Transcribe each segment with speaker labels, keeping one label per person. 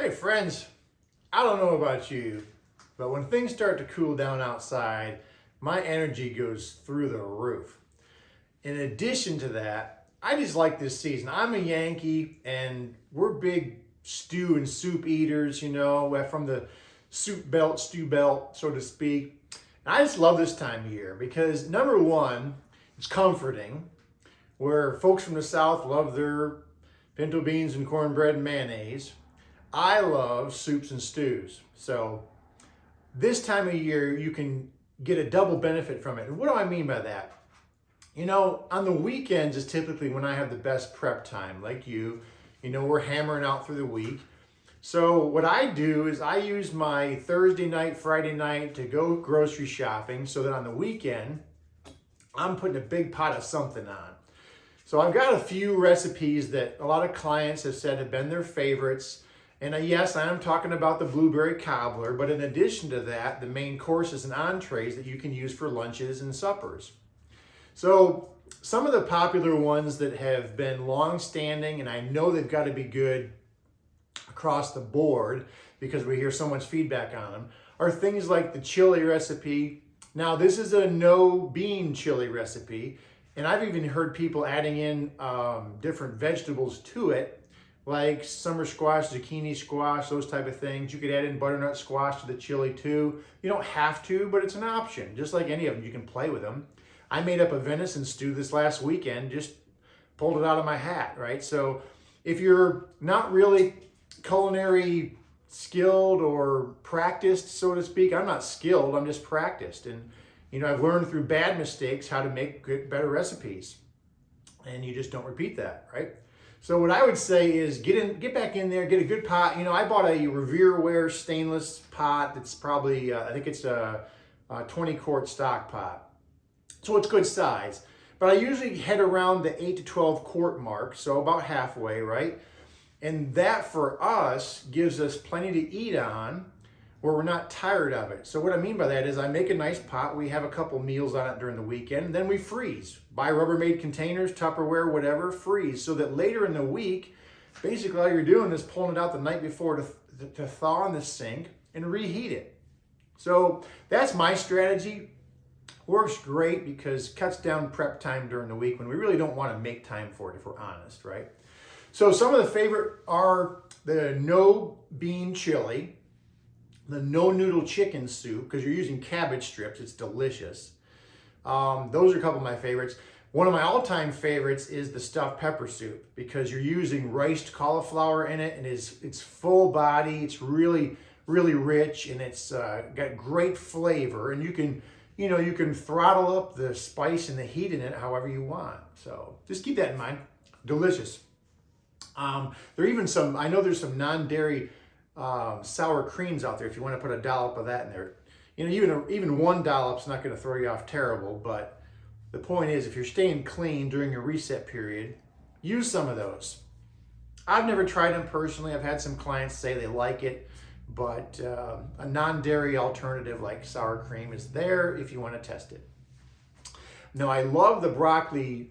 Speaker 1: Hey friends, I don't know about you, but when things start to cool down outside, my energy goes through the roof. In addition to that, I just like this season. I'm a Yankee and we're big stew and soup eaters, we're from the soup belt, stew belt, so to speak. And I just love this time of year because number one, it's comforting, where folks from the South love their pinto beans and cornbread and mayonnaise. I love soups and stews. So this time of year, you can get a double benefit from it. And what do I mean by that? On the weekends is typically when I have the best prep time, like you. We're hammering out through the week. So what I do is I use my Thursday night, Friday night to go grocery shopping so that on the weekend, I'm putting a big pot of something on. So I've got a few recipes that a lot of clients have said have been their favorites. And yes, I am talking about the blueberry cobbler, but in addition to that, the main courses and entrees that you can use for lunches and suppers. So some of the popular ones that have been long-standing, and I know they've got to be good across the board because we hear so much feedback on them, are things like the chili recipe. Now, this is a no bean chili recipe, and I've even heard people adding in different vegetables to it, like summer squash, zucchini squash, those type of things. You could add in butternut squash to the chili too. You don't have to, but it's an option. Just like any of them, you can play with them. I made up a venison stew this last weekend, just pulled it out of my hat, right? So if you're not really culinary skilled or practiced, so to speak, I'm not skilled, I'm just practiced. And, I've learned through bad mistakes how to make better recipes. And you just don't repeat that, right? So what I would say is get back in there, get a good pot. I bought a Revereware stainless pot that's probably, I think it's a 20 quart stock pot. So it's good size. But I usually head around the 8 to 12 quart mark, so about halfway, right? And that for us gives us plenty to eat on where we're not tired of it. So what I mean by that is I make a nice pot, we have a couple meals on it during the weekend, and then we freeze. Buy Rubbermaid containers, Tupperware, whatever, freeze. So that later in the week, basically all you're doing is pulling it out the night before to thaw in the sink and reheat it. So that's my strategy. Works great because it cuts down prep time during the week when we really don't want to make time for it if we're honest, right? So some of the favorite are the no bean chili, the no noodle chicken soup, because you're using cabbage strips. It's delicious. Those are a couple of my favorites. One of my all-time favorites is the stuffed pepper soup because you're using riced cauliflower in it, and it's full body. It's really, really rich, and it's got great flavor. And you can throttle up the spice and the heat in it however you want. So just keep that in mind. Delicious. There are even I know there's some non-dairy sour creams out there if you want to put a dollop of that in there. Even one dollop's not going to throw you off terrible, but the point is if you're staying clean during your reset period, use some of those. I've never tried them personally. I've had some clients say they like it, but a non-dairy alternative like sour cream is there if you want to test it. Now, I love the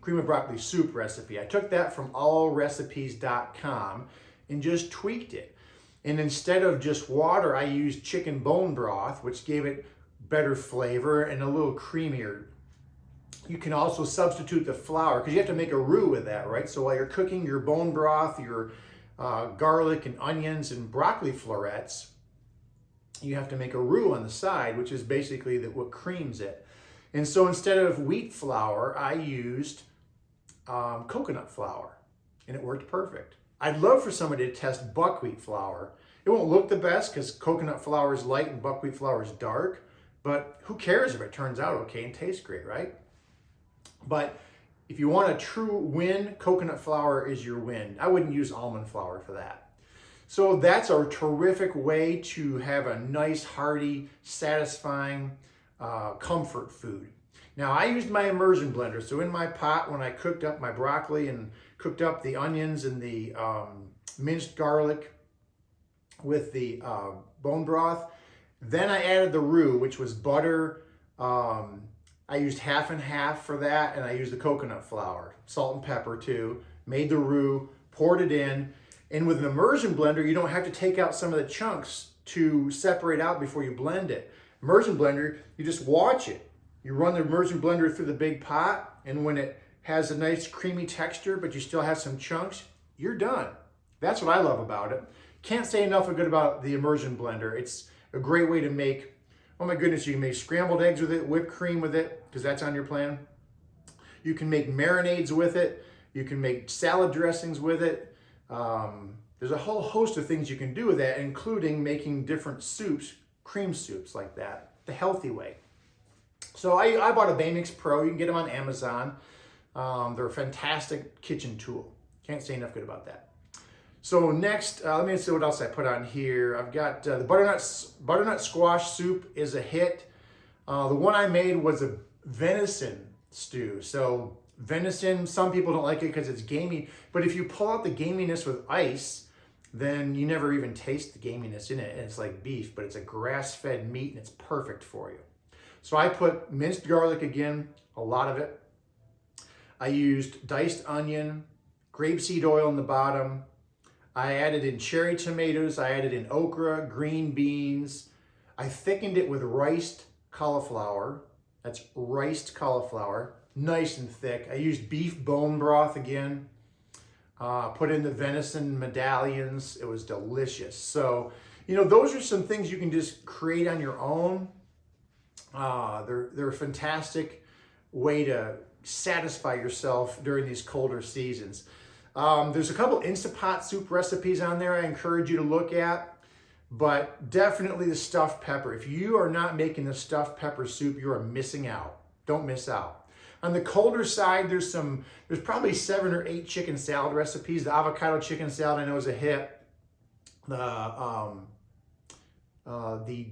Speaker 1: cream of broccoli soup recipe. I took that from allrecipes.com and just tweaked it. And instead of just water, I used chicken bone broth, which gave it better flavor and a little creamier. You can also substitute the flour because you have to make a roux with that, right? So while you're cooking your bone broth, your garlic and onions and broccoli florets, you have to make a roux on the side, which is basically what creams it. And so instead of wheat flour, I used coconut flour, and it worked perfect. I'd love for somebody to test buckwheat flour. It won't look the best because coconut flour is light and buckwheat flour is dark, but who cares if it turns out okay and tastes great, right? But if you want a true win, coconut flour is your win. I wouldn't use almond flour for that. So that's a terrific way to have a nice, hearty, satisfying comfort food. Now, I used my immersion blender. So in my pot, when I cooked up my broccoli and cooked up the onions and the minced garlic with the bone broth, then I added the roux, which was butter. I used half and half for that, and I used the coconut flour, salt and pepper too. Made the roux, poured it in, And with an immersion blender, you don't have to take out some of the chunks to separate out before you blend it. Immersion blender, you just watch it. You run the immersion blender through the big pot, and when it has a nice creamy texture, but you still have some chunks, you're done. That's what I love about it. Can't say enough good about the immersion blender. It's a great way to make, oh my goodness, you can make scrambled eggs with it, whipped cream with it, because that's on your plan. You can make marinades with it. You can make salad dressings with it. There's a whole host of things you can do with that, including making different soups, cream soups like that, the healthy way. So I bought a Baymix Pro. You can get them on Amazon. They're a fantastic kitchen tool. Can't say enough good about that. So next, let me see what else I put on here. I've got the butternut squash soup is a hit. The one I made was a venison stew. So venison, some people don't like it because it's gamey, but if you pull out the gaminess with ice, then you never even taste the gaminess in it. And it's like beef, but it's a grass-fed meat and it's perfect for you. So I put minced garlic again, a lot of it. I used diced onion, grapeseed oil in the bottom. I added in cherry tomatoes. I added in okra, green beans. I thickened it with riced cauliflower. That's riced cauliflower, nice and thick. I used beef bone broth again. Put in the venison medallions. It was delicious. So, you know, those are some things you can just create on your own. They're a fantastic way to satisfy yourself during these colder seasons. There's a couple Instapot soup recipes on there I encourage you to look at, but definitely the stuffed pepper. If you are not making the stuffed pepper soup, you are missing out. Don't miss out. On the colder side, there's probably 7 or 8 chicken salad recipes. The avocado chicken salad I know is a hit. The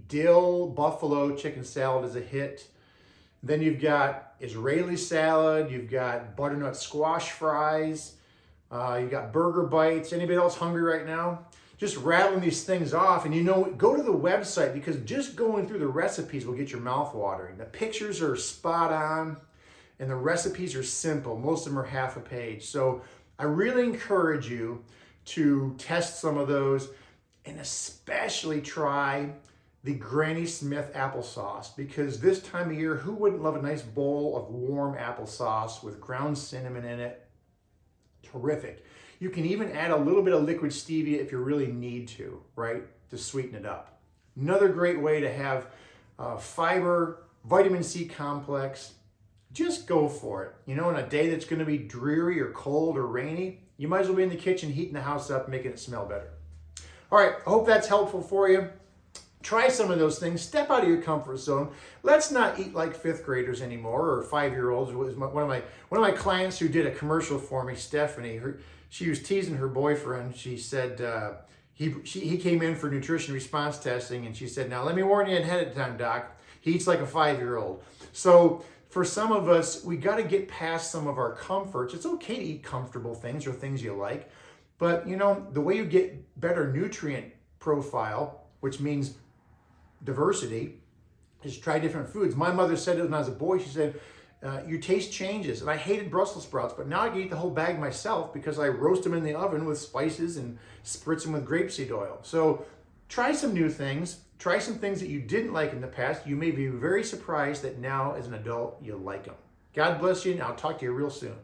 Speaker 1: dill buffalo chicken salad is a hit. Then you've got Israeli salad. You've got butternut squash fries. You've got burger bites. Anybody else hungry right now? Just rattling these things off. And you know, go to the website because just going through the recipes will get your mouth watering. The pictures are spot on and the recipes are simple. Most of them are half a page. So I really encourage you to test some of those and especially try the Granny Smith applesauce, because this time of year, who wouldn't love a nice bowl of warm applesauce with ground cinnamon in it? Terrific. You can even add a little bit of liquid stevia if you really need to, right, to sweeten it up. Another great way to have fiber, vitamin C complex. Just go for it. You know, on a day that's going to be dreary or cold or rainy, you might as well be in the kitchen heating the house up, making it smell better. All right, I hope that's helpful for you. Try some of those things. Step out of your comfort zone. Let's not eat like 5th graders anymore or 5-year-olds. One of my clients who did a commercial for me, Stephanie. She was teasing her boyfriend. She said he came in for nutrition response testing, and she said, "Now let me warn you ahead of time, doc. He eats like a 5-year-old." So for some of us, we got to get past some of our comforts. It's okay to eat comfortable things or things you like, but you know the way you get better nutrient profile, which means diversity, is try different foods. My mother said it when I was a boy. She said, your taste changes. And I hated Brussels sprouts, but now I can eat the whole bag myself because I roast them in the oven with spices and spritz them with grapeseed oil. So try some new things. Try some things that you didn't like in the past. You may be very surprised that now as an adult you like them. God bless you, and I'll talk to you real soon.